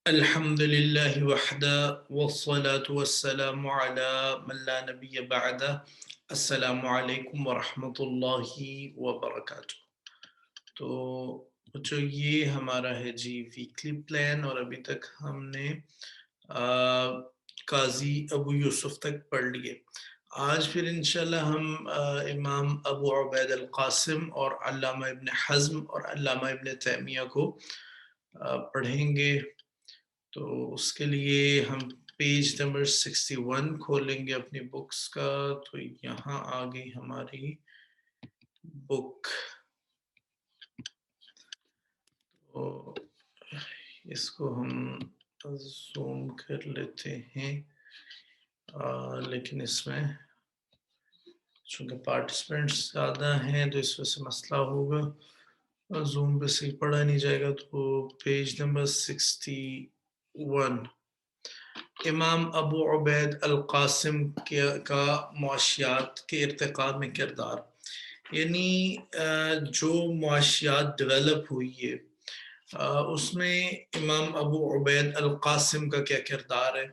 الحمد لله وحده والصلاة والسلام على من لا نبي بعده السلام علیکم ورحمۃ اللہ وبرکاتہ۔ تو جو یہ ہمارا ہے جی ویکلی پلان، اور ابھی تک ہم نے قاضی ابو یوسف تک پڑھ لیے۔ آج پھر انشاءاللہ ہم امام ابو عبید القاسم اور علامہ ابن حزم اور علامہ ابن تیمیہ کو پڑھیں گے۔ تو اس کے لیے ہم پیج نمبر 61 کھولیں گے اپنی بکس کا۔ تو یہاں آ گئی ہماری بک، تو اس کو ہم زوم کر لیتے ہیں، لیکن اس میں چونکہ پارٹیسپینٹس زیادہ ہیں تو اس وجہ سے مسئلہ ہوگا، زوم پہ صحیح پڑھا نہیں جائے گا۔ تو پیج نمبر 61، امام ابو عبید القاسم کا معاشیات کے ارتقاء میں کردار، یعنی جو معاشیات ڈیولپ ہوئی ہے اس میں امام ابو عبید القاسم کا کیا کردار ہے۔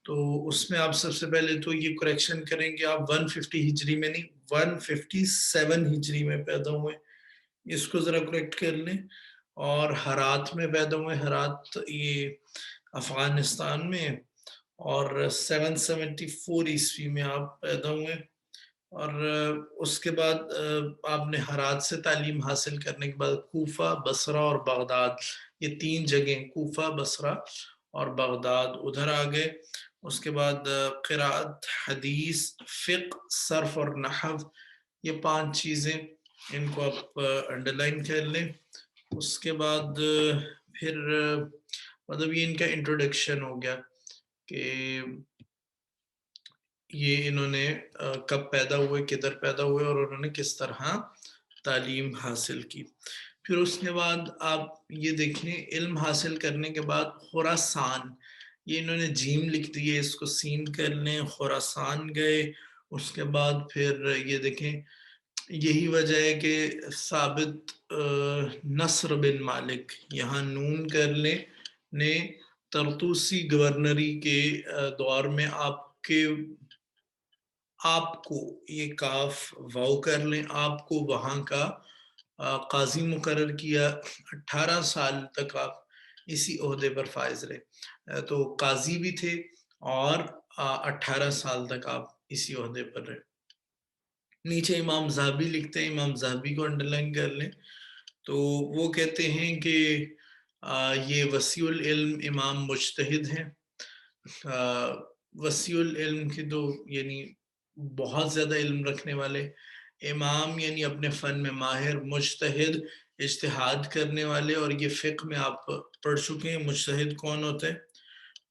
تو اس میں آپ سب سے پہلے تو یہ کریکشن کریں گے، آپ 150 ہجری میں نہیں 157 ہجری میں پیدا ہوئے، اس کو ذرا کریکٹ کر لیں۔ اور ہرات میں پیدا ہوئے، ہرات یہ افغانستان میں، اور 774 عیسوی میں آپ پیدا ہوئے۔ اور اس کے بعد آپ نے ہرات سے تعلیم حاصل کرنے کے بعد کوفہ، بصرہ اور بغداد، یہ تین جگہیں کوفہ، بصرہ اور بغداد، ادھر آ گئے۔ اس کے بعد قراءت، حدیث، فقہ، صرف اور نحو، یہ 5 چیزیں، ان کو آپ انڈرلائن کر لیں۔ اس کے بعد پھر مطلب یہ ان کا انٹروڈکشن ہو گیا کہ یہ انہوں نے کب پیدا ہوئے، کدھر پیدا ہوئے، اور انہوں نے کس طرح تعلیم حاصل کی۔ پھر اس کے بعد آپ یہ دیکھیں، علم حاصل کرنے کے بعد خراسان، یہ انہوں نے جیم لکھ دیے، اس کو سین کر لیں، خراسان گئے۔ اس کے بعد پھر یہ دیکھیں، یہی وجہ ہے کہ ثابت نصر بن مالک، یہاں نون کر لیں، نے طرطوسی گورنری کے دور میں آپ کو یہ کاف واو کر لیں، آپ کو وہاں کا قاضی مقرر کیا۔ 18 سال تک آپ اسی عہدے پر فائز رہے، تو قاضی بھی تھے اور 18 سال تک آپ اسی عہدے پر رہے۔ نیچے امام زہبی لکھتے ہیں، امام زہبی کو انڈرلائن کر لیں۔ تو وہ کہتے ہیں کہ یہ وسیع العلم امام مجتہد ہیں۔ وسیع العلم کی تو یعنی بہت زیادہ علم رکھنے والے، امام یعنی اپنے فن میں ماہر، مجتہد اجتہاد کرنے والے، اور یہ فقہ میں آپ پڑھ چکے ہیں مجتہد کون ہوتے ہیں۔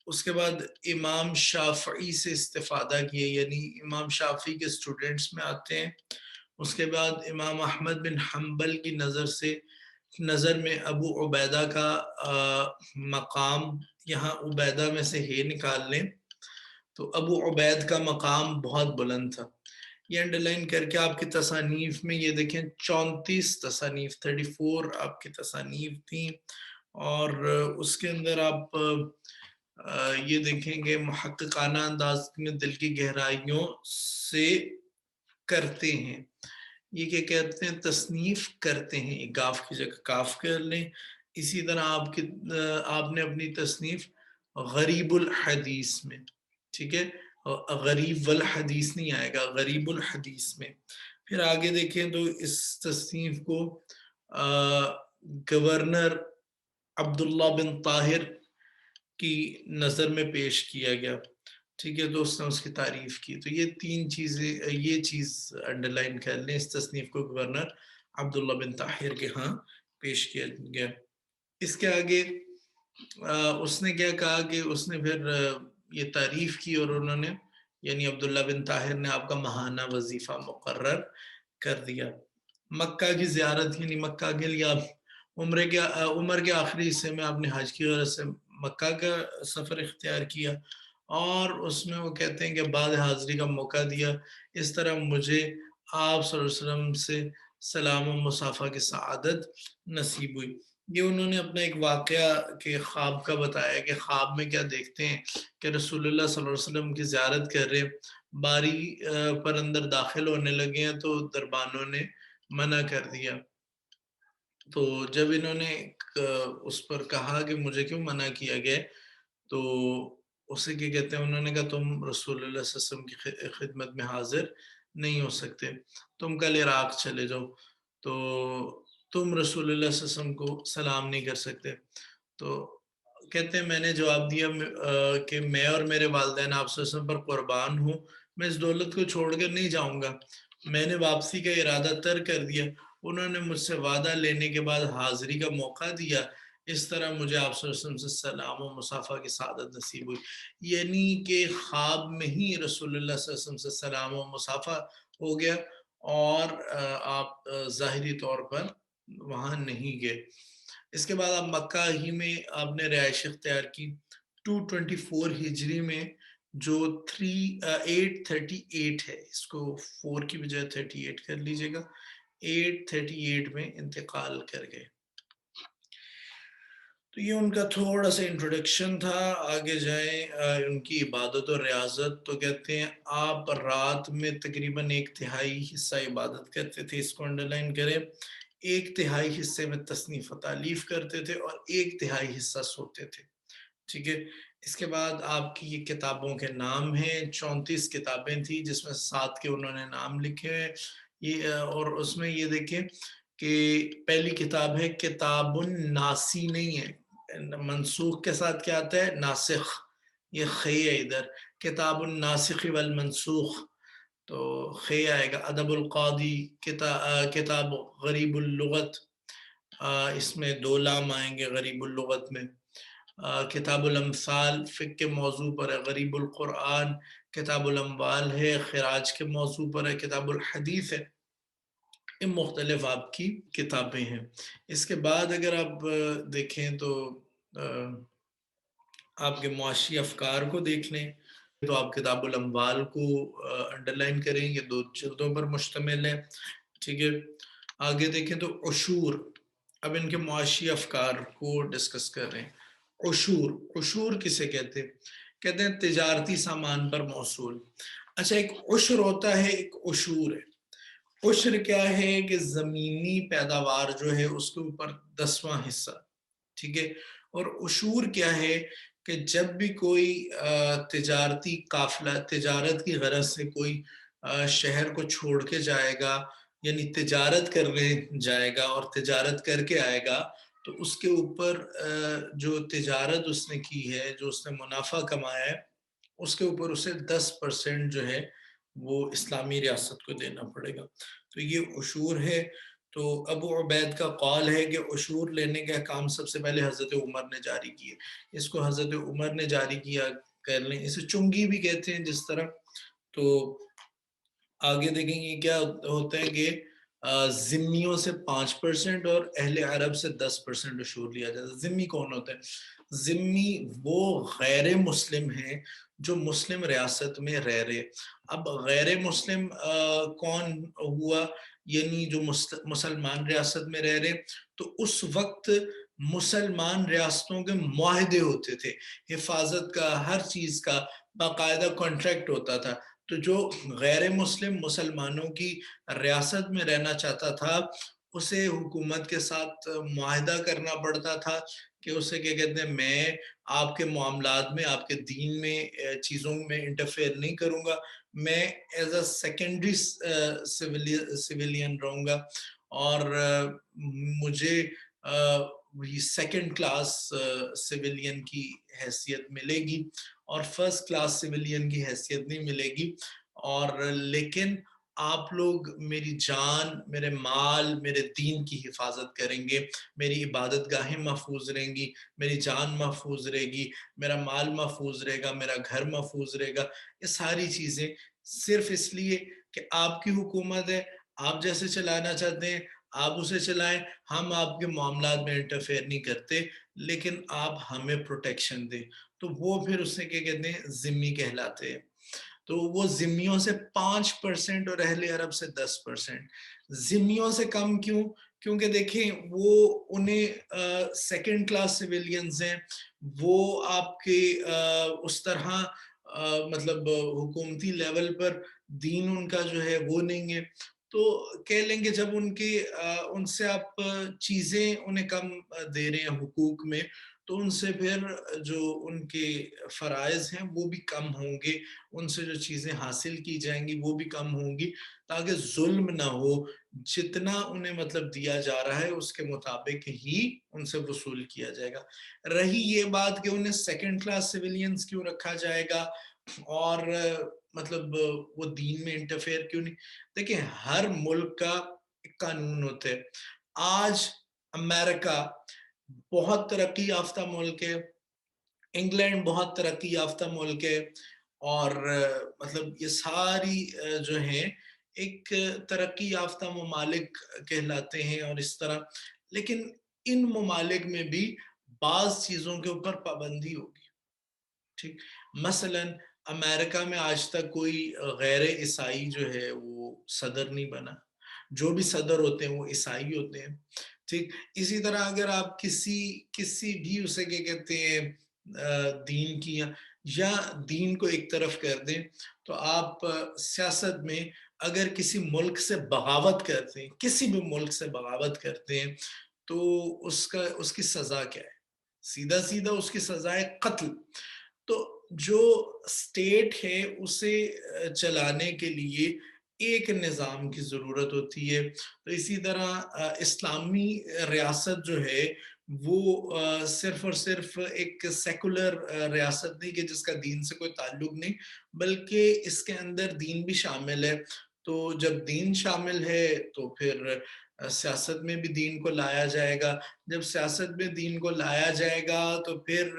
اس کے بعد امام شافعی سے استفادہ کیے، یعنی امام شافعی کے اسٹوڈنٹس میں آتے ہیں۔ اس کے بعد امام احمد بن حنبل کی نظر میں ابو عبیدہ کا مقام، یہاں عبیدہ میں سے ہے نکال لیں، تو ابو عبید کا مقام بہت بلند تھا۔ یہ انڈرلائن کر کے آپ کی تصانیف میں یہ دیکھیں 34 تصانیف، 34 آپ کی تصانیف تھیں، اور اس کے اندر آپ یہ دیکھیں گے محققانہ انداز میں دل کی گہرائیوں سے کرتے ہیں۔ یہ کیا کہتے ہیں؟ تصنیف کرتے ہیں، گاف کی جگہ کاف کر لیں۔ اسی طرح آپ نے اپنی تصنیف غریب الحدیث میں، ٹھیک ہے، غریب والحدیث نہیں آئے گا، غریب الحدیث میں۔ پھر آگے دیکھیں تو اس تصنیف کو گورنر عبداللہ بن طاہر کی نظر میں پیش کیا گیا، ٹھیک ہے، تو اس نے اس کی تعریف کی۔ تو یہ 3 چیزیں، یہ چیز انڈرلائن کر لیں، اس تصنیف کو گورنر عبداللہ بن طاہر کے ہاں پیش کیا گیا۔ اس کے آگے اس نے کیا کہا کہ اس نے پھر یہ تعریف کی، اور انہوں نے یعنی عبداللہ بن طاہر نے آپ کا ماہانہ وظیفہ مقرر کر دیا۔ مکہ کی زیارت، یعنی مکہ کے لیے آپ عمر کے آخری حصے میں آپ نے حج کی غرض سے مکہ کا سفر اختیار کیا، اور اس میں وہ کہتے ہیں کہ بعد حاضری کا موقع دیا، اس طرح مجھے آپ صلی اللہ علیہ وسلم سے سلام و مصافحہ کی سعادت نصیب ہوئی۔ یہ انہوں نے اپنا ایک واقعہ کے خواب کا بتایا کہ خواب میں کیا دیکھتے ہیں کہ رسول اللہ صلی اللہ علیہ وسلم کی زیارت کر رہے ہیں، باری پر اندر داخل ہونے لگے ہیں تو دربانوں نے منع کر دیا. تو جب انہوں نے اس پر کہا کہ مجھے کیوں منع کیا گیا، تو اسے کیا کہتے ہیں، انہوں نے کہا تم رسول اللہ صلی اللہ علیہ وسلم کی خدمت میں حاضر نہیں ہو سکتے، تم کل عراق چلے جاؤ، تو تم رسول اللہ صلی اللہ علیہ وسلم کو سلام نہیں کر سکتے. تو کہتے ہیں میں نے جواب دیا کہ میں اور میرے والدین آپ صلی اللہ علیہ وسلم پر قربان ہوں، میں اس دولت کو چھوڑ کر نہیں جاؤں گا. میں نے واپسی کا ارادہ ترک کر دیا. انہوں نے مجھ سے وعدہ لینے کے بعد حاضری کا موقع دیا. اس طرح مجھے آپ صلی اللہ علیہ وسلم سے سلام و مصافحہ کی سعادت نصیب ہوئی. یعنی کہ خواب میں ہی رسول اللہ صلی اللہ علیہ وسلم سے سلام و مصافحہ ہو گیا اور آپ ظاہری طور پر وہاں نہیں گئے. اس کے بعد آپ مکہ ہی میں آپ نے رہائش اختیار کی. 224 ہجری میں جو 838 ہے، اس کو 4 کی بجائے 38 کر لیجئے گا، 838 میں انتقال کر گئے. تو یہ ان کا تھوڑا سا انٹروڈکشن تھا. آگے جائیں ان کی عبادت و ریاضت. تو کہتے ہیں آپ رات میں تقریباً 1/3 حصہ عبادت کرتے تھے، اس کو انڈرلائن کریں، 1/3 حصے میں تصنیف و تالیف کرتے تھے اور 1/3 حصہ سوتے تھے. ٹھیک ہے. اس کے بعد آپ کی یہ کتابوں کے نام ہیں. 34 کتابیں تھیں جس میں 7 کے انہوں نے نام لکھے ہیں. یہ اور اس میں یہ دیکھیں کہ پہلی کتاب ہے کتاب الناسی، نہیں ہے، منسوخ کے ساتھ کیا آتا ہے؟ ناسخ. یہ خی ہے ادھر، کتاب الناسخ والمنسوخ، تو خی آئے گا. ادب القاضی، کتاب غریب اللغت، اس میں 2 لام آئیں گے غریب اللغت میں. کتاب الامثال فقہ کے موضوع پر ہے. غریب القرآن کتاب الاموال ہے، خراج کے موضوع پر ہے. کتاب الحدیث ہے. یہ مختلف آپ کی کتابیں ہیں. اس کے بعد اگر آپ دیکھیں تو آپ کے معاشی افکار کو دیکھ لیں تو آپ کتاب الاموال کو انڈرلائن کریں، یہ 2 جلدوں پر مشتمل ہے. ٹھیک ہے. آگے دیکھیں تو عشور، اب ان کے معاشی افکار کو ڈسکس کر رہے ہیں. عشور، عشور کسے کہتے ہیں؟ کہتے ہیں تجارتی سامان پر موصول. اچھا، ایک عشر ہوتا ہے، ایک عشور ہے. عشر کیا ہے کہ زمینی پیداوار جو ہے اس کے اوپر 10واں حصہ. ٹھیک ہے. اور عشور کیا ہے کہ جب بھی کوئی تجارتی قافلہ تجارت کی غرض سے کوئی شہر کو چھوڑ کے جائے گا، یعنی تجارت کرنے جائے گا اور تجارت کر کے آئے گا، تو اس کے اوپر جو تجارت اس نے کی ہے، جو اس نے منافع کمایا ہے، اس کے اوپر اسے 10% جو ہے وہ اسلامی ریاست کو دینا پڑے گا. تو یہ عشور ہے. تو ابو عبید کا قول ہے کہ عشور لینے کے احکام سب سے پہلے حضرت عمر نے جاری کیے. اس کو حضرت عمر نے جاری کیا کر لیں. اسے چنگی بھی کہتے ہیں جس طرح. تو آگے دیکھیں گے کیا ہوتا ہے کہ ذمیوں سے 5% اور اہل عرب سے 10% عشور لیا جاتا ہے. ذمی کون ہوتا ہے؟ ذمی وہ غیر مسلم ہیں جو مسلم ریاست میں رہ رہے. اب غیر مسلم کون ہوا؟ یعنی جو مسلمان ریاست میں رہ رہے. تو اس وقت مسلمان ریاستوں کے معاہدے ہوتے تھے، حفاظت کا، ہر چیز کا باقاعدہ کانٹریکٹ ہوتا تھا. تو جو غیر مسلم مسلمانوں کی ریاست میں رہنا چاہتا تھا اسے حکومت کے ساتھ معاہدہ کرنا پڑتا تھا کہ اسے کیا کہتے ہیں، میں آپ کے معاملات میں، آپ کے دین میں چیزوں میں انٹرفیئر نہیں کروں گا، میں ایز اے سیکنڈری سویلین رہوں گا اور مجھے سیکنڈ کلاس سویلین کی حیثیت ملے گی اور فرسٹ کلاس سویلین کی حیثیت نہیں ملے گی. اور لیکن آپ لوگ میری جان، میرے مال، میرے دین کی حفاظت کریں گے، میری عبادت گاہیں محفوظ رہیں گی، میری جان محفوظ رہے گی، میرا مال محفوظ رہے گا، میرا گھر محفوظ رہے گا. یہ ساری چیزیں صرف اس لیے کہ آپ کی حکومت ہے، آپ جیسے چلانا چاہتے ہیں آپ اسے چلائیں، ہم آپ کے معاملات میں انٹرفیئر نہیں کرتے، لیکن آپ ہمیں پروٹیکشن دیں. تو وہ پھر اسے کیا کہتے ہیں، ذمی کہلاتے ہیں. تو وہ ذمیوں سے 5% اور اہل عرب سے 10%. ذمیوں سے کم کیوں؟ کیونکہ دیکھیں وہ انہیں سیکنڈ کلاس سویلینز ہیں، وہ آپ کے اس طرح مطلب حکومتی لیول پر دین ان کا جو ہے وہ نہیں ہے، تو کہہ لیں گے جب ان سے آپ چیزیں انہیں کم دے رہے ہیں حقوق میں، تو ان سے پھر جو ان کے فرائض ہیں وہ بھی کم ہوں گے، ان سے جو چیزیں حاصل کی جائیں گی وہ بھی کم ہوں گی، تاکہ ظلم نہ ہو، جتنا انہیں مطلب دیا جا رہا ہے اس کے مطابق ہی ان سے وصول کیا جائے گا۔ رہی یہ بات کہ انہیں سیکنڈ کلاس سویلینز کیوں رکھا جائے گا اور مطلب وہ دین میں انٹرفیئر کیوں نہیں، دیکھیں ہر ملک کا ایک قانون ہوتا ہے۔ آج امریکہ بہت ترقی یافتہ ملک ہے، انگلینڈ بہت ترقی یافتہ ملک ہے، اور مطلب یہ ساری جو ہیں ایک ترقی یافتہ ممالک کہلاتے ہیں اور اس طرح، لیکن ان ممالک میں بھی بعض چیزوں کے اوپر پابندی ہوگی، ٹھیک، مثلا امریکہ میں آج تک کوئی غیر عیسائی جو ہے وہ صدر نہیں بنا، جو بھی صدر ہوتے ہیں وہ عیسائی ہوتے ہیں، ٹھیک۔ اسی طرح اگر آپ کسی بھی اسے کیا کہتے ہیں دین کی یا دین کو ایک طرف کر دیں، تو آپ سیاست میں اگر کسی ملک سے بغاوت کرتے ہیں، کسی بھی ملک سے بغاوت کرتے ہیں، تو اس کی سزا کیا ہے؟ سیدھا سیدھا اس کی سزا ہے قتل۔ تو جو اسٹیٹ ہے اسے چلانے کے لیے ایک نظام کی ضرورت ہوتی ہے، تو اسی طرح اسلامی ریاست جو ہے وہ صرف اور صرف ایک سیکولر ریاست نہیں کہ جس کا دین سے کوئی تعلق نہیں، بلکہ اس کے اندر دین بھی شامل ہے، تو جب دین شامل ہے تو پھر سیاست میں بھی دین کو لایا جائے گا، جب سیاست میں دین کو لایا جائے گا تو پھر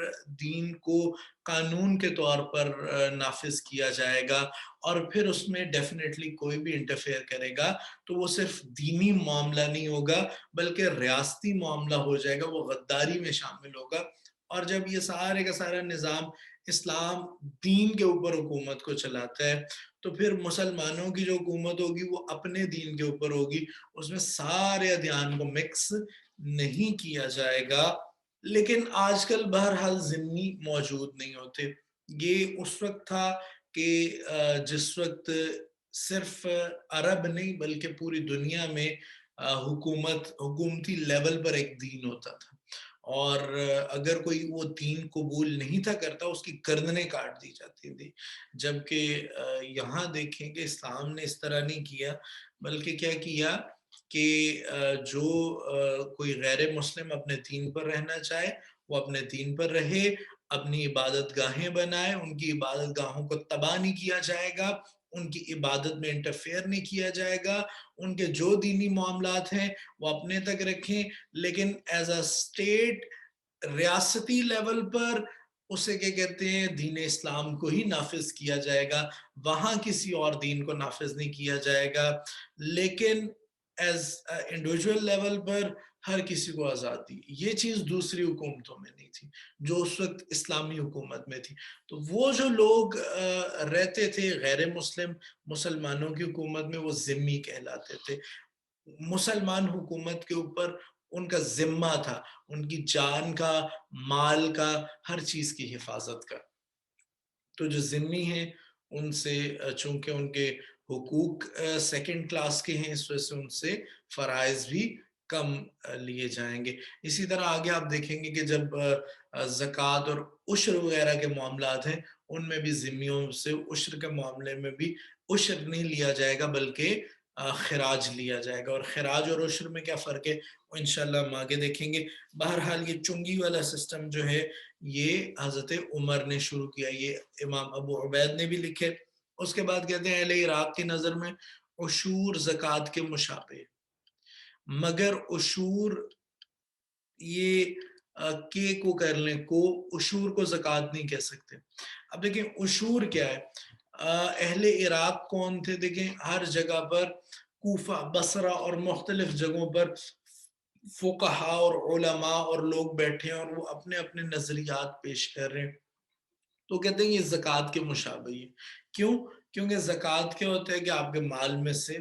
دین کو قانون کے طور پر نافذ کیا جائے گا، اور پھر اس میں ڈیفینیٹلی کوئی بھی انٹرفیئر کرے گا تو وہ صرف دینی معاملہ نہیں ہوگا بلکہ ریاستی معاملہ ہو جائے گا، وہ غداری میں شامل ہوگا۔ اور جب یہ سارے کا سارا نظام اسلام دین کے اوپر حکومت کو چلاتا ہے، تو پھر مسلمانوں کی جو حکومت ہوگی وہ اپنے دین کے اوپر ہوگی، اس میں سارے ادیان کو مکس نہیں کیا جائے گا۔ لیکن آج کل بہرحال ذمی موجود نہیں ہوتے، یہ اس وقت تھا کہ جس وقت صرف عرب نہیں بلکہ پوری دنیا میں حکومتی لیول پر ایک دین ہوتا تھا، اور اگر کوئی وہ دین قبول نہیں تھا کرتا اس کی گردنیں کاٹ دی جاتی تھی، جبکہ یہاں دیکھیں کہ اسلام نے اس طرح نہیں کیا، بلکہ کیا کیا کہ جو کوئی غیر مسلم اپنے دین پر رہنا چاہے وہ اپنے دین پر رہے، اپنی عبادت گاہیں بنائے، ان کی عبادت گاہوں کو تباہ نہیں کیا جائے گا، ان کی عبادت میں انٹرفیئر نہیں کیا جائے گا، ان کے جو دینی معاملات ہیں وہ اپنے تک رکھیں، لیکن ایز اے اسٹیٹ ریاستی لیول پر اسے کیا کہتے ہیں دین اسلام کو ہی نافذ کیا جائے گا، وہاں کسی اور دین کو نافذ نہیں کیا جائے گا، لیکن ایز انڈیویجول لیول پر ہر کسی کو آزادی، یہ چیز دوسری حکومتوں میں نہیں تھی جو اس وقت اسلامی حکومت میں تھی۔ تو وہ جو لوگ رہتے تھے غیر مسلم مسلمانوں کی حکومت میں وہ ذمی کہلاتے تھے، مسلمان حکومت کے اوپر ان کا ذمہ تھا ان کی جان کا، مال کا، ہر چیز کی حفاظت کا۔ تو جو ذمی ہیں ان سے چونکہ ان کے حقوق سیکنڈ کلاس کے ہیں، اس وجہ سے ان سے فرائض بھی کم لیے جائیں گے۔ اسی طرح آگے آپ دیکھیں گے کہ جب زکوٰۃ اور عشر وغیرہ کے معاملات ہیں ان میں بھی ذمیوں سے عشر کے معاملے میں بھی عشر نہیں لیا جائے گا بلکہ خراج لیا جائے گا، اور خراج اور عشر میں کیا فرق ہے وہ انشاءاللہ ہم آگے دیکھیں گے۔ بہرحال یہ چنگی والا سسٹم جو ہے یہ حضرت عمر نے شروع کیا، یہ امام ابو عبید نے بھی لکھے۔ اس کے بعد کہتے ہیں اہل عراق کی نظر میں عشور زکوٰۃ کے مشابہ، مگر عشور یہ کے کو کر لیں کو عشور کو زکوٰۃ نہیں کہہ سکتے۔ اب دیکھیں عشور کیا ہے، اہل عراق کون تھے؟ دیکھیں ہر جگہ پر کوفہ، بصرہ اور مختلف جگہوں پر فقہاء اور علماء اور لوگ بیٹھے ہیں اور وہ اپنے اپنے نظریات پیش کر رہے ہیں، تو کہتے ہیں یہ زکوٰۃ کے مشابہ ہے۔ کیوں؟ کیونکہ زکوٰۃ کیا ہوتا ہے کہ آپ کے مال میں سے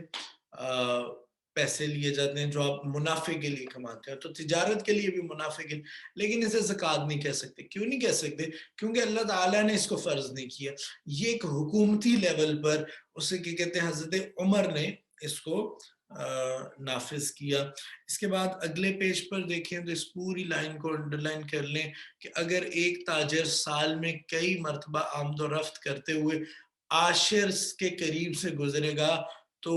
پیسے لیے جاتے ہیں جو آپ منافع کے لیے کماتے ہیں، تو تجارت کے لیے بھی منافع کے لیے، لیکن اسے زکوٰۃ نہیں کہہ سکتے۔ کیوں نہیں کہہ سکتے؟ کیونکہ اللہ تعالیٰ نے اس کو فرض نہیں کیا، یہ ایک حکومتی لیول پر اسے کیا کہتے ہیں، حضرت عمر نے اس کو نافذ کیا۔ اس کے بعد اگلے پیج پر دیکھیں تو اس پوری لائن کو انڈرلائن کر لیں کہ اگر ایک تاجر سال میں کئی مرتبہ آمد و رفت کرتے ہوئے عاشر کے قریب سے گزرے گا تو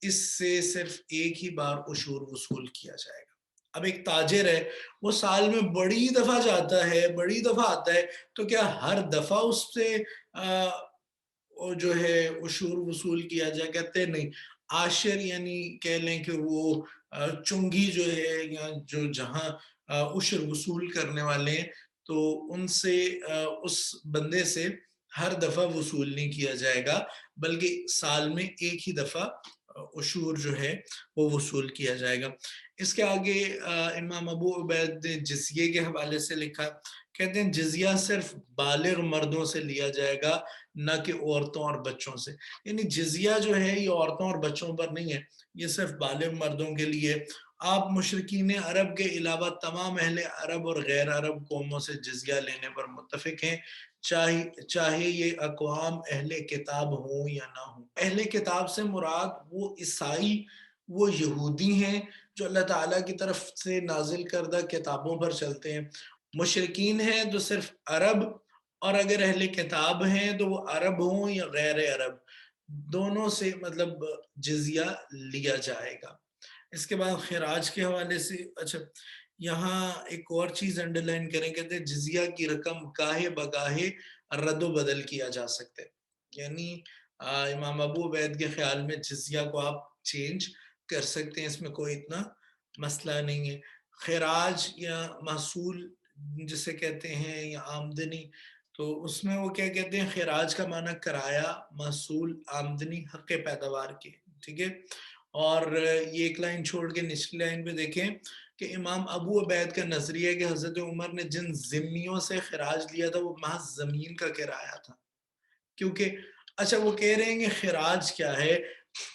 اس سے صرف ایک ہی بار عشور وصول کیا جائے گا۔ اب ایک تاجر ہے، وہ سال میں بڑی دفعہ جاتا ہے، بڑی دفعہ آتا ہے، تو کیا ہر دفعہ اس سے جو ہے عشور وصول کیا جائے؟ کہتے ہیں نہیں، عاشر یعنی کہہ لیں کہ وہ چنگی جو ہے یا جو جہاں عشر وصول کرنے والے ہیں تو ان سے اس بندے سے ہر دفعہ وصول نہیں کیا جائے گا، بلکہ سال میں ایک ہی دفعہ عشور جو ہے وہ وصول کیا جائے گا۔ اس کے آگے امام ابو عبید نے جزیے کے حوالے سے لکھا، کہتے ہیں جزیہ صرف بالغ مردوں سے لیا جائے گا، نہ کہ عورتوں اور بچوں سے۔ یعنی جزیہ جو ہے یہ عورتوں اور بچوں پر نہیں ہے، یہ صرف بالغ مردوں کے لیے۔ آپ مشرکین عرب کے علاوہ تمام اہل عرب اور غیر عرب قوموں سے جزیہ لینے پر متفق ہیں، چاہے یہ اقوام اہل کتاب ہوں یا نہ ہوں۔ اہل کتاب سے مراد وہ عیسائی، وہ یہودی ہیں جو اللہ تعالیٰ کی طرف سے نازل کردہ کتابوں پر چلتے ہیں۔ مشرکین ہیں تو صرف عرب، اور اگر اہل کتاب ہیں تو وہ عرب ہوں یا غیر عرب، دونوں سے مطلب جزیہ لیا جائے گا۔ اس کے بعد خراج کے حوالے سے اچھا یہاں ایک اور چیز انڈرلائن کریں، کہتے ہیں جزیہ کی رقم گاہے بگاہے رد و بدل کیا جا سکتے، یعنی امام ابو عبید کے خیال میں جزیہ کو آپ چینج کر سکتے ہیں، اس میں کوئی اتنا مسئلہ نہیں ہے۔ خراج یا محصول جسے کہتے ہیں یا آمدنی، تو اس میں وہ کیا کہتے ہیں، خراج کا معنی کرایہ، محصول، آمدنی، حق پیداوار کے، ٹھیک ہے۔ اور یہ ایک لائن چھوڑ کے نچلی لائن پہ دیکھیں کہ امام ابو عبید کا نظریہ ہے کہ حضرت عمر نے جن ذمیوں سے خراج لیا تھا وہ محض زمین کا کرایہ تھا، کیونکہ اچھا وہ کہہ رہے ہیں کہ خراج کیا ہے،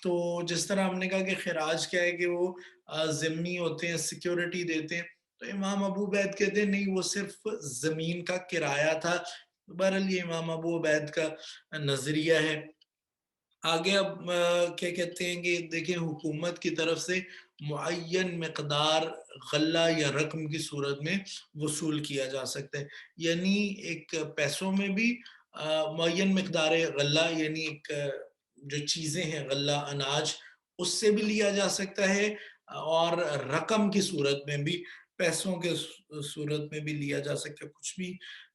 تو جس طرح ہم نے کہا کہ خراج کیا ہے کہ وہ ذمی ہوتے ہیں، سیکیورٹی دیتے ہیں، تو امام ابو عبید کہتے ہیں نہیں، وہ صرف زمین کا کرایہ تھا۔ بہرحال یہ امام ابو عبید کا نظریہ ہے۔ آگے اب کیا کہتے ہیں کہ دیکھیں حکومت کی طرف سے معین مقدار غلہ یا رقم کی صورت میں وصول کیا جا سکتا ہے، یعنی ایک پیسوں میں بھی معین مقدار غلہ، یعنی ایک جو چیزیں ہیں غلہ اناج، اس سے بھی لیا جا سکتا ہے، اور رقم کی صورت میں بھی، پیسوں کے صورت میں بھی لیا جا سکتا ہے، کچھ بھی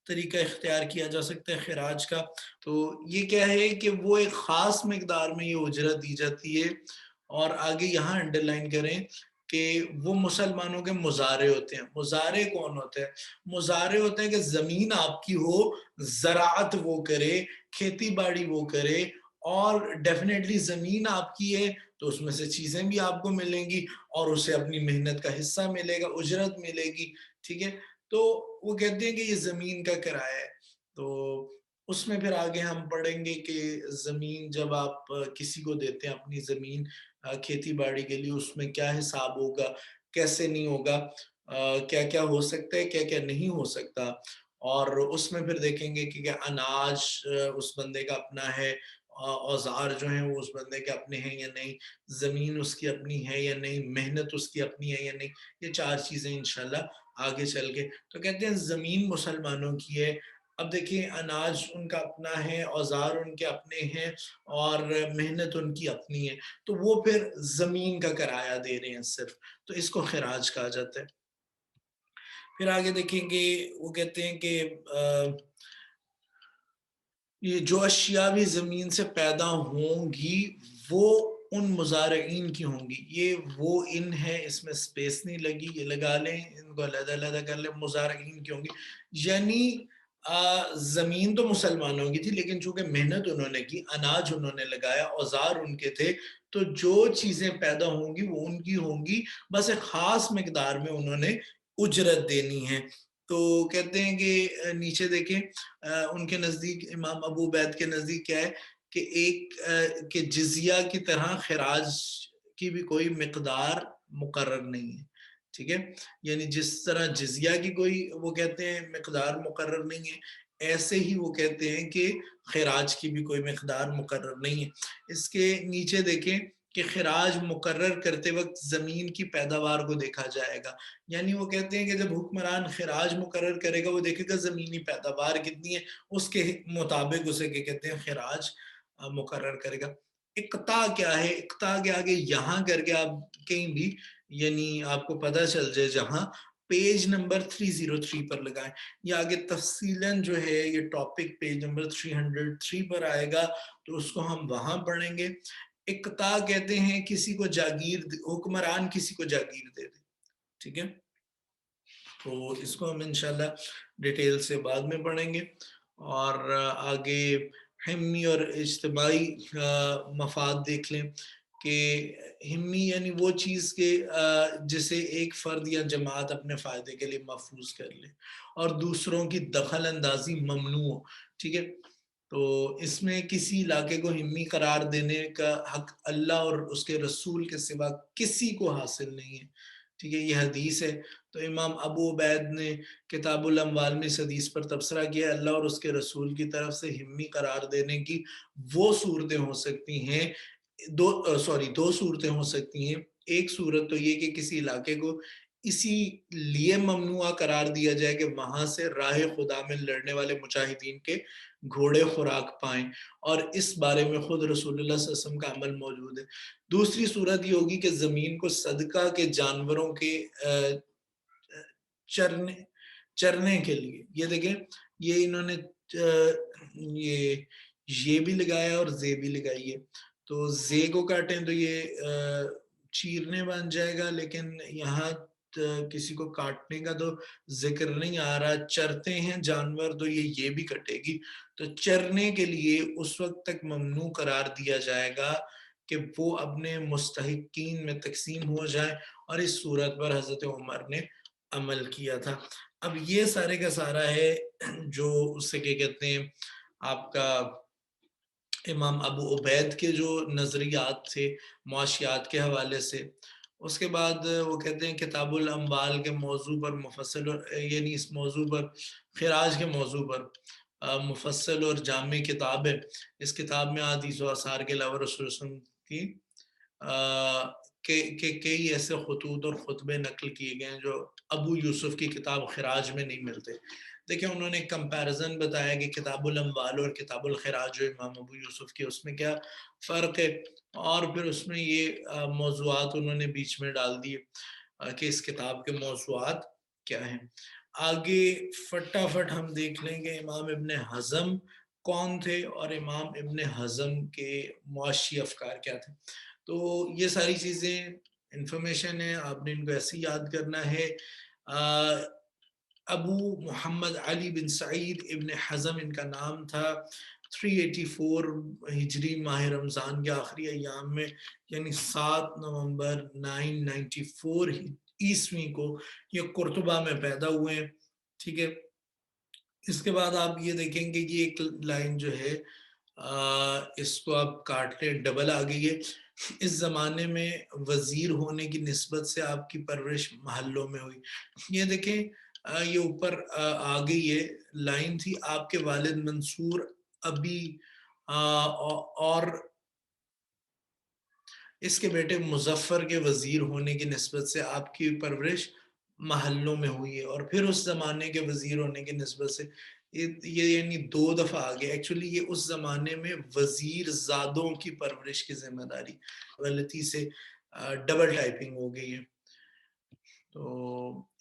طریقہ اختیار کیا جا سکتا ہے خراج کا۔ تو یہ کیا ہے کہ وہ ایک خاص مقدار میں یہ اجرت دی جاتی ہے، اور آگے یہاں انڈرلائن کریں کہ وہ مسلمانوں کے مزارع ہوتے ہیں۔ مزارع کون ہوتے ہیں؟ مزارع ہوتے ہیں کہ زمین آپ کی ہو، زراعت وہ کرے، کھیتی باڑی وہ کرے، اور ڈیفینیٹلی زمین آپ کی ہے تو اس میں سے چیزیں بھی آپ کو ملیں گی، اور اسے اپنی محنت کا حصہ ملے گا، اجرت ملے گی، ٹھیک ہے۔ تو وہ کہتے ہیں کہ یہ زمین کا کرایہ ہے۔ تو اس میں پھر آگے ہم پڑھیں گے کہ زمین جب آپ کسی کو دیتے ہیں اپنی زمین کھیتی باڑی کے لیے، اس میں کیا حساب ہوگا، کیسے نہیں ہوگا، کیا کیا ہو سکتا ہے، کیا کیا نہیں ہو سکتا، اور اس میں پھر دیکھیں گے کہ کیا اناج اس بندے کا اپنا ہے، اوزار جو ہیں وہ اس بندے کے اپنے ہیں یا نہیں، زمین اس کی اپنی ہے یا نہیں، محنت اس کی اپنی ہے یا نہیں، یہ چار چیزیں انشاءاللہ آگے چل کے۔ تو کہتے ہیں زمین مسلمانوں کی ہے۔ اب دیکھیں اناج ان کا اپنا ہے، اوزار ان کے اپنے ہیں، اور محنت ان کی اپنی ہے، تو وہ پھر زمین کا کرایہ دے رہے ہیں صرف، تو اس کو خراج کہا جاتا ہے۔ پھر آگے دیکھیں گے وہ کہتے ہیں کہ یہ جو اشیاء بھی زمین سے پیدا ہوں گی وہ ان مزارعین کی ہوں گی۔ یہ وہ ان ہے، اس میں سپیس نہیں لگی، یہ لگا لیں، ان کو علیحدہ علیحدہ کر لیں، مزارعین کی ہوں گی، یعنی زمین تو مسلمانوں کی تھی لیکن چونکہ محنت انہوں نے کی، اناج انہوں نے لگایا، اوزار ان کے تھے، تو جو چیزیں پیدا ہوں گی وہ ان کی ہوں گی، بس ایک خاص مقدار میں انہوں نے اجرت دینی ہے۔ تو کہتے ہیں کہ نیچے دیکھیں ان کے نزدیک، امام ابو عبید کے نزدیک کیا ہے کہ ایک کہ جزیہ کی طرح خراج کی بھی کوئی مقدار مقرر نہیں ہے، ٹھیک ہے، یعنی جس طرح جزیہ کی کوئی وہ کہتے ہیں مقدار مقرر نہیں ہے، ایسے ہی وہ کہتے ہیں کہ خراج کی بھی کوئی مقدار مقرر نہیں ہے۔ اس کے نیچے دیکھیں کہ خراج مقرر کرتے وقت زمین کی پیداوار کو دیکھا جائے گا، یعنی وہ کہتے ہیں کہ جب حکمران خراج مقرر کرے گا وہ دیکھے گا زمینی پیداوار کتنی ہے، اس کے مطابق اسے کیا کہتے ہیں خراج مقرر کرے گا۔ اقطاع کیا ہے؟ اقطاع کے آگے یہاں کر کے آپ کہیں بھی یعنی آپ کو پتہ چل جائے جہاں پیج نمبر 303 پر لگائیں، یہ آگے تفصیلاً جو ہے یہ ٹاپک پیج نمبر 303 پر آئے گا تو اس کو ہم وہاں پڑھیں گے۔ اقطاع کہتے ہیں کسی کو جاگیر، حکمران کسی کو جاگیر دے دے، ٹھیک ہے، تو اس کو ہم انشاءاللہ ڈیٹیل سے بعد میں پڑھیں گے۔ اور آگے حمی اور اجتماعی مفاد دیکھ لیں کہ حمی یعنی وہ چیز کہ جسے ایک فرد یا جماعت اپنے فائدے کے لیے محفوظ کر لے اور دوسروں کی دخل اندازی ممنوع ہو، ٹھیک ہے، تو اس میں کسی علاقے کو حمی قرار دینے کا حق اللہ اور اس کے رسول کے سوا کسی کو حاصل نہیں ہے، ٹھیک ہے، یہ حدیث ہے۔ تو امام ابو عبید نے کتاب الاموال میں اس حدیث پر تبصرہ کیا، اللہ اور اس کے رسول کی طرف سے حمی قرار دینے کی وہ صورتیں ہو سکتی ہیں، دو صورتیں ہو سکتی ہیں۔ ایک صورت تو یہ کہ کسی علاقے کو اسی لیے ممنوع قرار دیا جائے کہ وہاں سے راہ خدا میں لڑنے والے مجاہدین کے گھوڑے خوراک پائیں، اور اس بارے میں خود رسول اللہ صلی اللہ علیہ وسلم کا عمل موجود ہے۔ دوسری صورت یہ ہوگی کہ زمین کو صدقہ کے جانوروں کے چرنے کے لیے، یہ دیکھیں یہ انہوں نے یہ بھی لگایا اور زے بھی لگائی ہے، تو زے کو کاٹیں تو یہ چیرنے بن جائے گا، لیکن یہاں کسی کو کاٹنے کا تو ذکر نہیں آ رہا، چرتے ہیں جانور تو یہ بھی کٹے گی، تو چرنے کے لیے اس وقت تک ممنوع قرار دیا جائے گا کہ وہ اپنے مستحقین میں تقسیم ہو جائیں، اور اس صورت پر حضرت عمر نے عمل کیا تھا۔ اب یہ سارے کا سارا ہے جو اس سے کیا کہتے ہیں آپ کا امام ابو عبید کے جو نظریات تھے معاشیات کے حوالے سے۔ اس کے بعد وہ کہتے ہیں کتاب الاموال کے موضوع پر مفصل، یعنی اس موضوع پر خراج کے موضوع پر مفصل اور جامع کتاب ہے۔ اس کتاب میں حدیث و آثار کے علاوہ رسول اللہ صلی اللہ علیہ وسلم کی کئی ایسے خطوط اور خطبے نقل کیے گئے ہیں جو ابو یوسف کی کتاب خراج میں نہیں ملتے۔ دیکھیں انہوں نے کمپیرزن بتایا کہ کتاب الاموال اور کتاب الخراج جو امام ابو یوسف کی، اس میں کیا فرق ہے، اور پھر اس میں یہ موضوعات انہوں نے بیچ میں ڈال دیے کہ اس کتاب کے موضوعات کیا ہیں۔ آگے فٹافٹ ہم دیکھ لیں گے امام ابن حزم کون تھے اور امام ابن حزم کے معاشی افکار کیا تھے۔ تو یہ ساری چیزیں انفارمیشن ہے، آپ نے ان کو ایسے یاد کرنا ہے۔ ابو محمد علی بن سعید ابن حزم ان کا نام تھا۔ 384 ہجری ماہ رمضان کے آخری ایام میں، یعنی 7 نومبر 994 عیسوی کو یہ قرطبہ میں پیدا ہوئے ہیں، ٹھیک ہے۔ اس کے بعد آپ یہ دیکھیں گے کہ ایک لائن جو ہے اس کو آپ کاٹ لیں، ڈبل آ گئی ہے۔ اس زمانے میں وزیر ہونے کی نسبت سے آپ کی پرورش محلوں میں ہوئی، یہ دیکھیں یہ اوپر آ گئی ہے لائن تھی، آپ کے والد منصور ابی اور اس کے بیٹے مظفر کے وزیر ہونے کی نسبت سے آپ کی پرورش محلوں میں ہوئی ہے، اور پھر اس زمانے کے وزیر ہونے کی نسبت سے یہ یعنی 2 دفعہ آگے، ایکچولی یہ اس زمانے میں وزیر زادوں کی پرورش کی ذمہ داری، غلطی سے ڈبل ٹائپنگ ہو گئی ہے۔ تو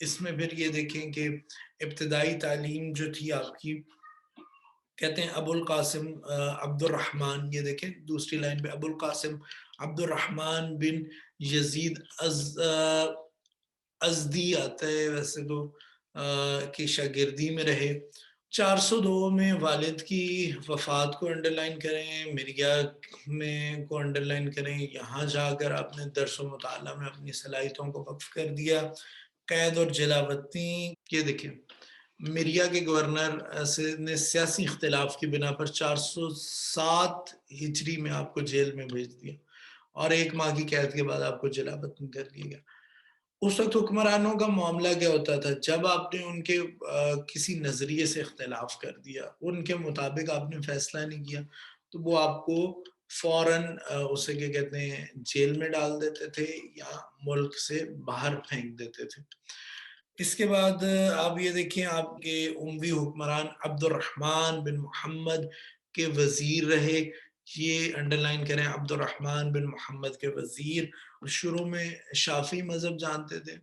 اس میں پھر یہ دیکھیں کہ ابتدائی تعلیم جو تھی آپ کی، کہتے ہیں ابو القاسم عبد الرحمن، یہ دیکھیں دوسری لائن پہ ابو القاسم عبد الرحمن بن یزید ازدی آتا ہے ویسے تو، کی شاگردی میں رہے۔ 402 میں والد کی وفات کو انڈرلائن کریں، مریا میں کو انڈرلائن کریں، یہاں جا کر آپ نے درس و مطالعہ میں اپنی صلاحیتوں کو وقف کر دیا۔ قید اور جلاوطنی، یہ دیکھیں مریا کے گورنر نے سیاسی اختلاف کی بنا پر 407 ہجری میں آپ کو جیل میں بھیج دیا، اور 1 ماہ کی قید کے بعد آپ کو جلا وطن کر دیا گیا۔ اس وقت حکمرانوں کا معاملہ کیا ہوتا تھا، جب آپ نے ان کے کسی نظریے سے اختلاف کر دیا، ان کے مطابق آپ نے فیصلہ نہیں کیا، تو وہ آپ کو فوراً اسے کیا کہتے ہیں جیل میں ڈال دیتے تھے یا ملک سے باہر پھینک دیتے تھے۔ اس کے بعد آپ یہ دیکھیں، آپ کے اموی حکمران عبد الرحمن بن محمد کے وزیر رہے، یہ انڈرلائن کریں، عبد الرحمن بن محمد کے وزیر۔ شروع میں شافعی مذہب جانتے تھے،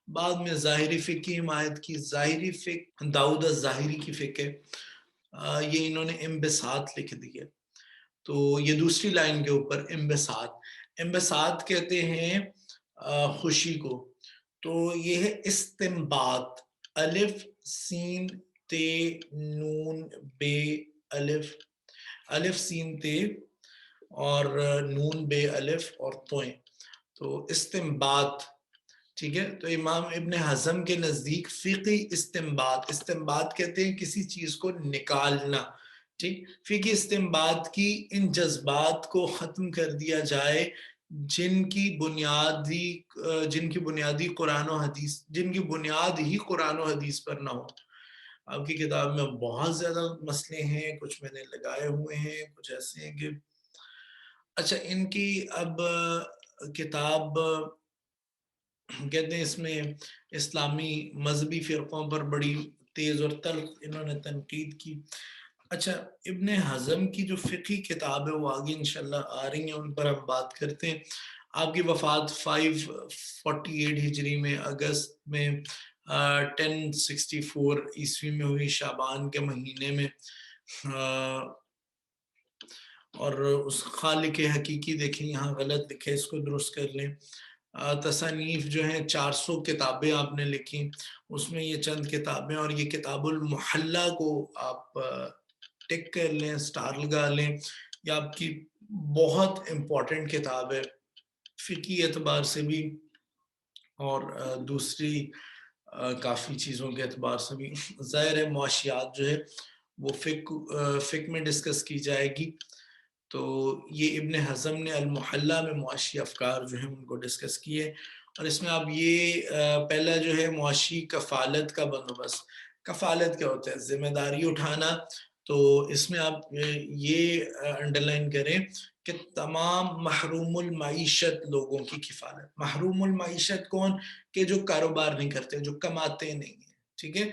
بعد میں ظاہری فقہ کی حمایت کی۔ ظاہری فقہ داؤد الظاہری کی فقہ ہے، یہ انہوں نے انبساط لکھ دی ہے، تو یہ دوسری لائن کے اوپر انبساط، انبساط کہتے ہیں خوشی کو، تو یہ ہے استنباط، الف سین تے نون بے الف، الف سین تے اور نون بے الف اور توئیں، تو استنباط، ٹھیک ہے۔ تو امام ابن حزم کے نزدیک فقی استنباط، استنباط کہتے ہیں کسی چیز کو نکالنا، ٹھیک۔ فقی استنباط کی ان جذبات کو ختم کر دیا جائے جن کی بنیادی قرآن و حدیث، جن کی بنیاد ہی قرآن و حدیث پر نہ ہو۔ آپ کی کتاب میں بہت زیادہ مسئلے ہیں، کچھ میں نے لگائے ہوئے ہیں، کچھ ایسے ہیں کہ اچھا ان کی اب کتاب کہتے ہیں اس میں اسلامی مذہبی فرقوں پر بڑی تیز اور تلخ انہوں نے تنقید کی۔ اچھا ابن حزم کی جو فقہی کتاب ہے وہ آگے انشاءاللہ آ رہی ہیں، ان پر ہم بات کرتے ہیں۔ آپ کی وفات 548 ہجری میں اگست میں 1064 عیسوی میں ہوئی، شعبان کے مہینے میں، اور اس خالق حقیقی دیکھیں یہاں غلط لکھے، اس کو درست کر لیں۔ تصانیف جو ہیں 400 کتابیں آپ نے لکھی، اس میں یہ چند کتابیں، اور یہ کتاب المحلہ کو آپ ٹک کر لیں، سٹار لگا لیں، یہ آپ کی بہت امپورٹنٹ کتاب ہے فقہی اعتبار سے بھی اور دوسری کافی چیزوں کے اعتبار سے بھی۔ ظاہر ہے معاشیات جو ہے وہ فقہ میں ڈسکس کی جائے گی، تو یہ ابن حزم نے المحلہ میں معاشی افکار جو ہیں ان کو ڈسکس کیے، اور اس میں آپ یہ پہلا جو ہے معاشی کفالت کا بندوبست۔ کفالت کیا ہوتا ہے؟ ذمہ داری اٹھانا، تو اس میں آپ یہ انڈرلائن کریں کہ تمام محروم المعیشت لوگوں کی کفالت۔ محروم المعیشت کون؟ کہ جو کاروبار نہیں کرتے، جو کماتے نہیں ہیں، ٹھیک ہے،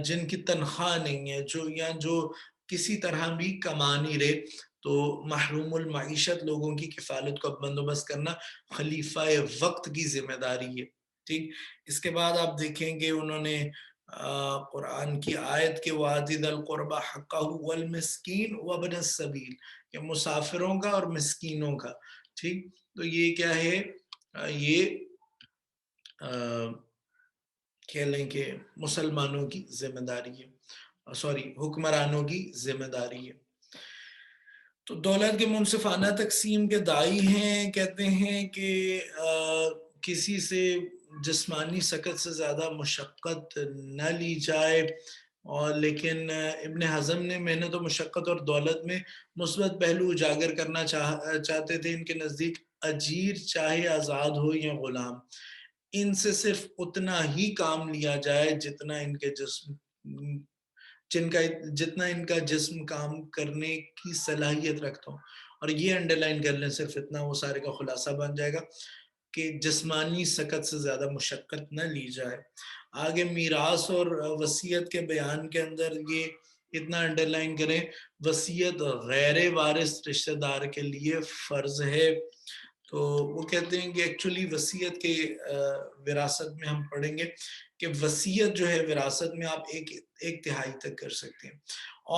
جن کی تنخواہ نہیں ہے، جو کسی طرح بھی کما نہیں رہے، تو محروم المعیشت لوگوں کی کفالت کو بندوبست کرنا خلیفہ وقت کی ذمہ داری ہے، ٹھیک۔ اس کے بعد آپ دیکھیں گے انہوں نے قرآن کی آیت کے وَآتِ ذِی الْقُرْبَى حَقَّهُ وَالْمِسْكِينَ وَابْنَ السَّبِيلِ، کہ مسافروں کا اور مسکینوں کا، ٹھیک۔ تو یہ کیا ہے؟ یہ کہہ لیں کہ مسلمانوں کی ذمہ داری ہے، سوری حکمرانوں کی ذمہ داری ہے۔ تو دولت کے منصفانہ تقسیم کے داعی ہیں، کہتے ہیں کہ کسی سے جسمانی سکت سے زیادہ مشقت نہ لی جائے، اور لیکن ابن حزم نے محنت و مشقت اور دولت میں مثبت پہلو اجاگر کرنا چاہتے تھے۔ ان کے نزدیک اجیر چاہے آزاد ہو یا غلام، ان سے صرف اتنا ہی کام لیا جائے جتنا ان کا جسم کام کرنے کی صلاحیت رکھتا ہوں، اور یہ انڈرلائن کر لیں، صرف اتنا، وہ سارے کا خلاصہ بن جائے گا کہ جسمانی سکت سے زیادہ مشقت نہ لی جائے۔ آگے میراث اور وصیت کے بیان کے اندر یہ اتنا انڈرلائن کریں، وصیت غیر وارث رشتہ دار کے لیے فرض ہے۔ تو وہ کہتے ہیں کہ ایکچولی وصیت کے وراثت میں ہم پڑھیں گے کہ وصیت جو ہے وراثت میں آپ ایک تہائی تک کر سکتے ہیں،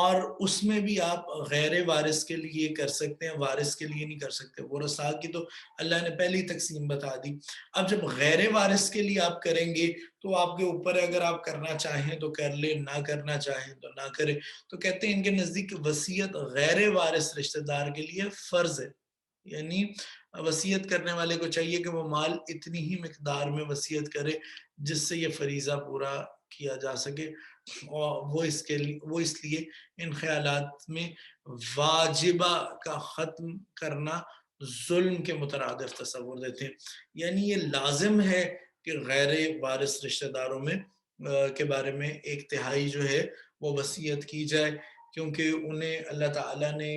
اور اس میں بھی آپ غیر وارث کے لیے کر سکتے ہیں، وارث کے لیے نہیں کر سکتے۔ ورثاء کی تو اللہ نے پہلی تقسیم بتا دی، اب جب غیر وارث کے لیے آپ کریں گے تو آپ کے اوپر ہے، اگر آپ کرنا چاہیں تو کر لیں، نہ کرنا چاہیں تو نہ کریں۔ تو کہتے ہیں ان کے نزدیک وصیت غیر وارث رشتہ دار کے لیے فرض ہے، یعنی وصیت کرنے والے کو چاہیے کہ وہ مال اتنی ہی مقدار میں وصیت کرے جس سے یہ فریضہ پورا کیا جا سکے، اور وہ اس لیے ان خیالات میں واجبہ کا ختم کرنا ظلم کے مترادف تصور دیتے ہیں، یعنی یہ لازم ہے کہ غیر وارث رشتہ داروں میں کے بارے میں 1/3 جو ہے وہ وصیت کی جائے، کیونکہ انہیں اللہ تعالیٰ نے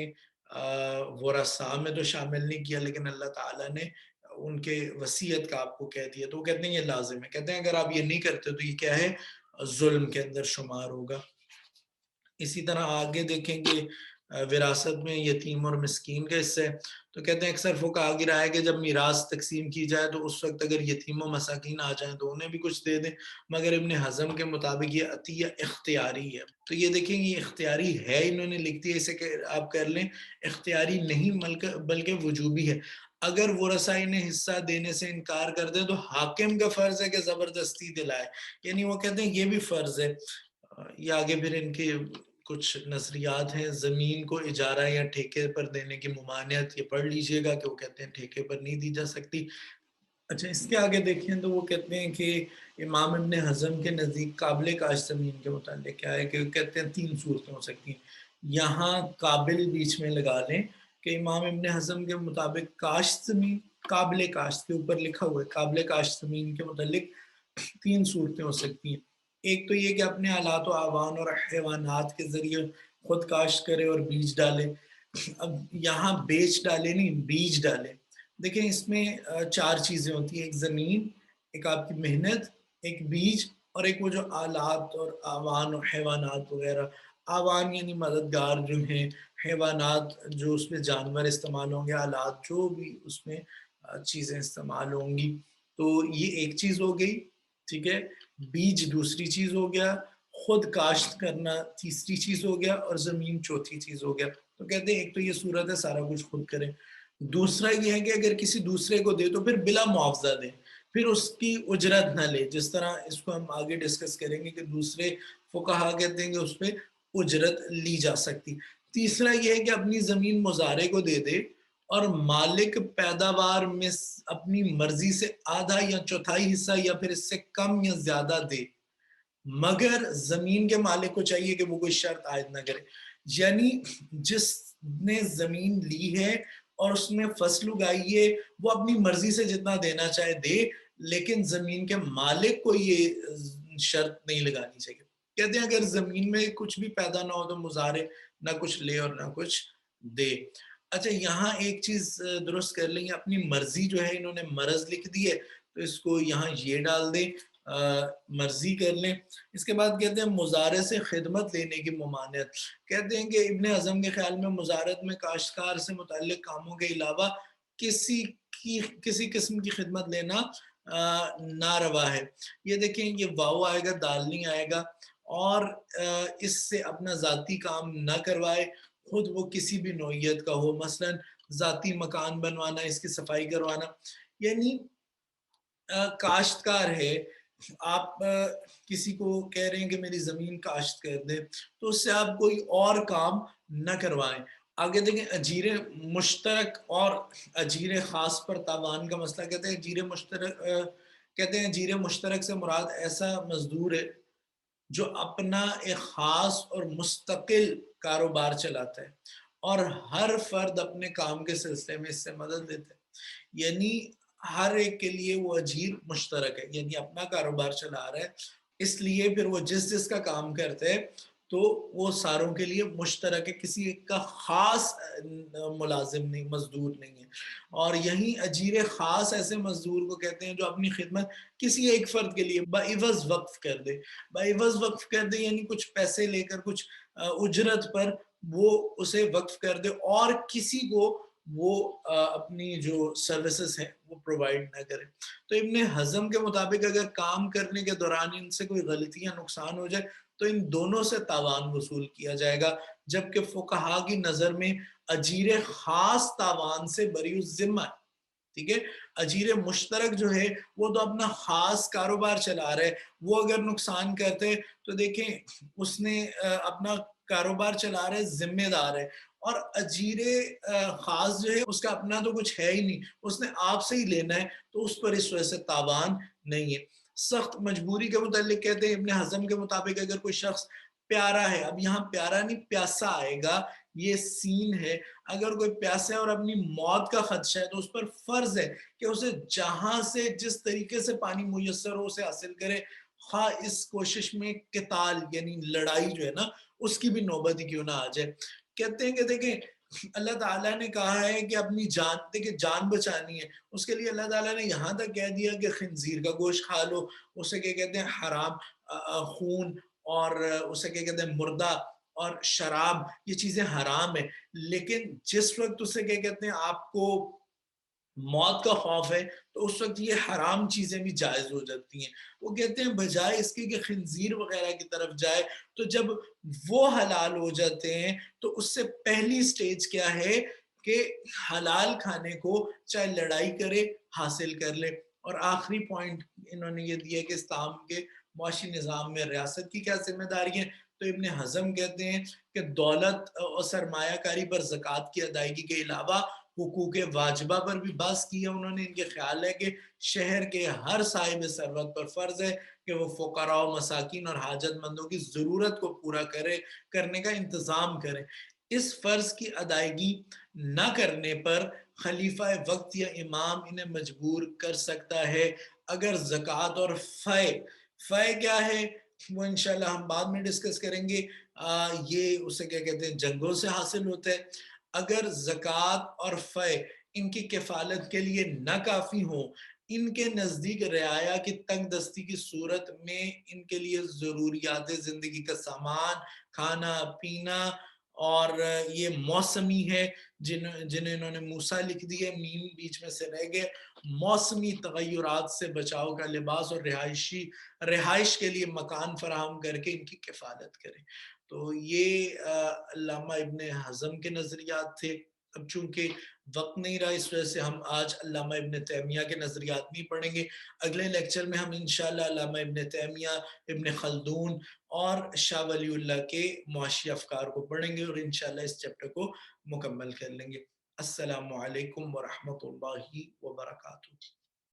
ورثاء میں تو شامل نہیں کیا، لیکن اللہ تعالیٰ نے ان کے وصیت کا آپ کو کہہ دیا، تو وہ کہتے ہیں یہ لازم ہے، کہتے ہیں اگر آپ یہ نہیں کرتے تو یہ کیا ہے، ظلم کے اندر شمار ہوگا۔ اسی طرح آگے دیکھیں گے وراثت میں یتیم اور مسکین کا حصہ ہے، تو کہتے ہیں اکثر فقہا کی رائے ہے کہ جب میراث تقسیم کی جائے تو اس وقت اگر یتیم و مساکین آ جائیں تو انہیں بھی کچھ دے دیں، مگر ابن حزم کے مطابق یہ عطیہ اختیاری ہے، تو یہ دیکھیں یہ اختیاری ہے، انہوں نے لکھ دیا اسے کہ آپ کر لیں اختیاری نہیں بلکہ وجوبی ہے، اگر ورثاء نے حصہ دینے سے انکار کر دیں تو حاکم کا فرض ہے کہ زبردستی دلائے، یعنی وہ کہتے ہیں یہ بھی فرض ہے۔ یہ آگے پھر ان کے کچھ نظریات ہیں، زمین کو اجارہ یا ٹھیکے پر دینے کی ممانعت، یہ پڑھ لیجئے گا کہ وہ کہتے ہیں ٹھیکے پر نہیں دی جا سکتی۔ اچھا اس کے آگے دیکھیں تو وہ کہتے ہیں کہ امام ابن حزم کے نزدیک قابل کاشت زمین کے متعلق کیا ہے کہ وہ کہتے ہیں 3 صورتیں ہو سکتی ہیں، یہاں قابل بیچ میں لگا لیں کہ امام ابن حزم کے مطابق کاشت زمین، قابل کاشت کے اوپر لکھا ہوا ہے، قابل کاشت زمین کے متعلق 3 صورتیں ہو سکتی ہیں، ایک تو یہ کہ اپنے آلات و آوان اور حیوانات کے ذریعے خود کاشت کرے اور بیج ڈالے، اب یہاں بیچ ڈالے نہیں بیج ڈالے، دیکھیں اس میں 4 چیزیں ہوتی ہیں، ایک زمین، ایک آپ کی محنت، ایک بیج اور ایک وہ جو آلات اور آوان اور حیوانات وغیرہ، آوان یعنی مددگار جو ہیں، حیوانات جو اس میں جانور استعمال ہوں گے، آلات جو بھی اس میں چیزیں استعمال ہوں گی، تو یہ ایک چیز ہو گئی، ٹھیک ہے، بیج دوسری چیز ہو گیا، خود کاشت کرنا تیسری چیز ہو گیا اور زمین چوتھی چیز ہو گیا، تو کہتے ہیں ایک تو یہ صورت ہے سارا کچھ خود کریں، دوسرا یہ ہے کہ اگر کسی دوسرے کو دے تو پھر بلا معاوضہ دے، پھر اس کی اجرت نہ لے، جس طرح اس کو ہم آگے ڈسکس کریں گے کہ دوسرے فقہا کہتے ہیں کہ اس پہ اجرت لی جا سکتی، تیسرا یہ ہے کہ اپنی زمین مزارع کو دے دے اور مالک پیداوار میں اپنی مرضی سے آدھا یا چوتھائی حصہ یا پھر اس سے کم یا زیادہ دے، مگر زمین کے مالک کو چاہیے کہ وہ کوئی شرط عائد نہ کرے، یعنی جس نے زمین لی ہے اور اس میں فصل اگائی ہے وہ اپنی مرضی سے جتنا دینا چاہے دے، لیکن زمین کے مالک کو یہ شرط نہیں لگانی چاہیے، کہتے ہیں اگر زمین میں کچھ بھی پیدا نہ ہو تو مزارع نہ کچھ لے اور نہ کچھ دے۔ اچھا یہاں ایک چیز درست کر لیں، اپنی مرضی جو ہے انہوں نے مرض لکھ دی ہے تو اس کو یہاں یہ ڈال دیں، مرضی کر لیں، اس کے بعد کہتے ہیں مزارع سے خدمت لینے کی ممانعت، کہتے ہیں کہ ابن اعظم کے خیال میں مزارعت میں کاشتکار سے متعلق کاموں کے علاوہ کسی قسم کی خدمت لینا ناروا ہے، یہ دیکھیں یہ واو آئے گا دال نہیں آئے گا، اور اس سے اپنا ذاتی کام نہ کروائے، خود وہ کسی بھی نوعیت کا ہو، مثلا ذاتی مکان بنوانا، اس کی صفائی کروانا، یعنی کاشتکار ہے، آپ کسی کو کہہ رہے ہیں کہ میری زمین کاشت کر دے تو اس سے آپ کوئی اور کام نہ کروائیں۔ آگے دیکھیں اجیر مشترک اور اجیر خاص پر تاوان کا مسئلہ، کہتے ہیں اجیر مشترک سے مراد ایسا مزدور ہے جو اپنا ایک خاص اور مستقل کاروبار چلاتا ہے اور ہر فرد اپنے کام کے سلسلے میں اس سے مدد لیتا ہے، یعنی ہر ایک کے لیے وہ اجیر مشترک ہے، یعنی اپنا کاروبار چلا رہا ہے، اس لیے پھر وہ جس کا کام کرتے ہیں تو وہ ساروں کے لیے مشترک ہے، کسی ایک کا خاص ملازم نہیں، مزدور نہیں ہے، اور یہیں اجیر خاص ایسے مزدور کو کہتے ہیں جو اپنی خدمت کسی ایک فرد کے لیے بعوض وقف کر دے، بعوض وقف کر دے یعنی کچھ پیسے لے کر کچھ اجرت پر وہ اسے وقف کر دے اور کسی کو وہ اپنی جو سروسز ہیں وہ پرووائڈ نہ کرے، تو ابن حزم کے مطابق اگر کام کرنے کے دوران ان سے کوئی غلطی یا نقصان ہو جائے تو ان دونوں سے تاوان وصول کیا جائے گا، جبکہ فقہا کی نظر میں اجیر خاص تاوان سے بری الذمہ ہے، ٹھیک ہے، اجیر مشترک جو ہے وہ تو اپنا خاص کاروبار چلا رہے، وہ اگر نقصان کرتے تو دیکھیں اس نے اپنا کاروبار چلا رہے، ذمہ دار ہے، اور اجیر خاص جو ہے اس کا اپنا تو کچھ ہے ہی نہیں، اس نے آپ سے ہی لینا ہے، تو اس پر اس وجہ سے تاوان نہیں ہے۔ سخت مجبوری کے متعلق کہتے ہیں ابن حزم کے مطابق اگر کوئی شخص پیارا ہے. اب یہاں پیارا نہیں پیاسا آئے گا, یہ سین ہے. اگر کوئی پیاسا ہے اور اپنی موت کا خدشہ ہے تو اس پر فرض ہے کہ اسے جہاں سے جس طریقے سے پانی میسر ہو اسے حاصل کرے, خواہ اس کوشش میں قتال یعنی لڑائی جو ہے نا اس کی بھی نوبت ہی کیوں نہ آ جائے. کہتے ہیں کہ دیکھیں اللہ تعالیٰ نے کہا ہے کہ اپنی جان, دیکھیں جان بچانی ہے, اس کے لیے اللہ تعالیٰ نے یہاں تک کہہ دیا کہ خنزیر کا گوشت کھا لو, اسے کیا کہتے ہیں حرام خون, اور اسے کیا کہتے ہیں مردہ اور شراب, یہ چیزیں حرام ہیں. لیکن جس وقت اسے کیا کہتے ہیں آپ کو موت کا خوف ہے تو اس وقت یہ حرام چیزیں بھی جائز ہو جاتی ہیں. وہ کہتے ہیں بجائے اس کے کہ خنزیر وغیرہ کی طرف جائے, تو جب وہ حلال ہو جاتے ہیں تو اس سے پہلی سٹیج کیا ہے کہ حلال کھانے کو چاہے لڑائی کرے حاصل کر لے. اور آخری پوائنٹ انہوں نے یہ دیا کہ اسلام کے معاشی نظام میں ریاست کی کیا ذمہ داری ہے. تو ابن حزم کہتے ہیں کہ دولت اور سرمایہ کاری پر زکوٰۃ کی ادائیگی کے علاوہ حقوق واجبہ پر بھی بحث کی ہے انہوں نے. ان کے خیال ہے کہ شہر کے ہر صاحب ثروت پر فرض ہے کہ وہ فقراء و مساکین اور حاجت مندوں کی ضرورت کو پورا کرنے کا انتظام کرے. اس فرض کی ادائیگی نہ کرنے پر خلیفہ وقت یا امام انہیں مجبور کر سکتا ہے. اگر زکوٰۃ اور فے کیا ہے وہ انشاءاللہ ہم بعد میں ڈسکس کریں گے. یہ اسے کیا کہتے ہیں جنگوں سے حاصل ہوتا ہے. اگر زکوٰۃ اور فے ان کی کفالت کے لیے نہ کافی ہوں, ان کے نزدیک رعایا کی تنگ دستی کی صورت میں ان کے لیے ضروریات زندگی کا سامان, کھانا پینا, اور یہ موسمی ہے جنہیں انہوں نے موسیٰ لکھ دی ہے, میم بیچ میں سے رہ گئے, موسمی تغیرات سے بچاؤ کا لباس اور رہائش کے لیے مکان فراہم کر کے ان کی کفالت کریں. تو یہ علامہ ابن حزم کے نظریات تھے. اب چونکہ وقت نہیں رہا اس وجہ سے ہم آج علامہ ابن تیمیہ کے نظریات نہیں پڑھیں گے. اگلے لیکچر میں ہم انشاءاللہ علامہ ابن تیمیہ, ابن خلدون اور شاہ ولی اللہ کے معاشی افکار کو پڑھیں گے, اور انشاءاللہ اس چیپٹر کو مکمل کر لیں گے. السلام علیکم ورحمۃ اللہ وبرکاتہ.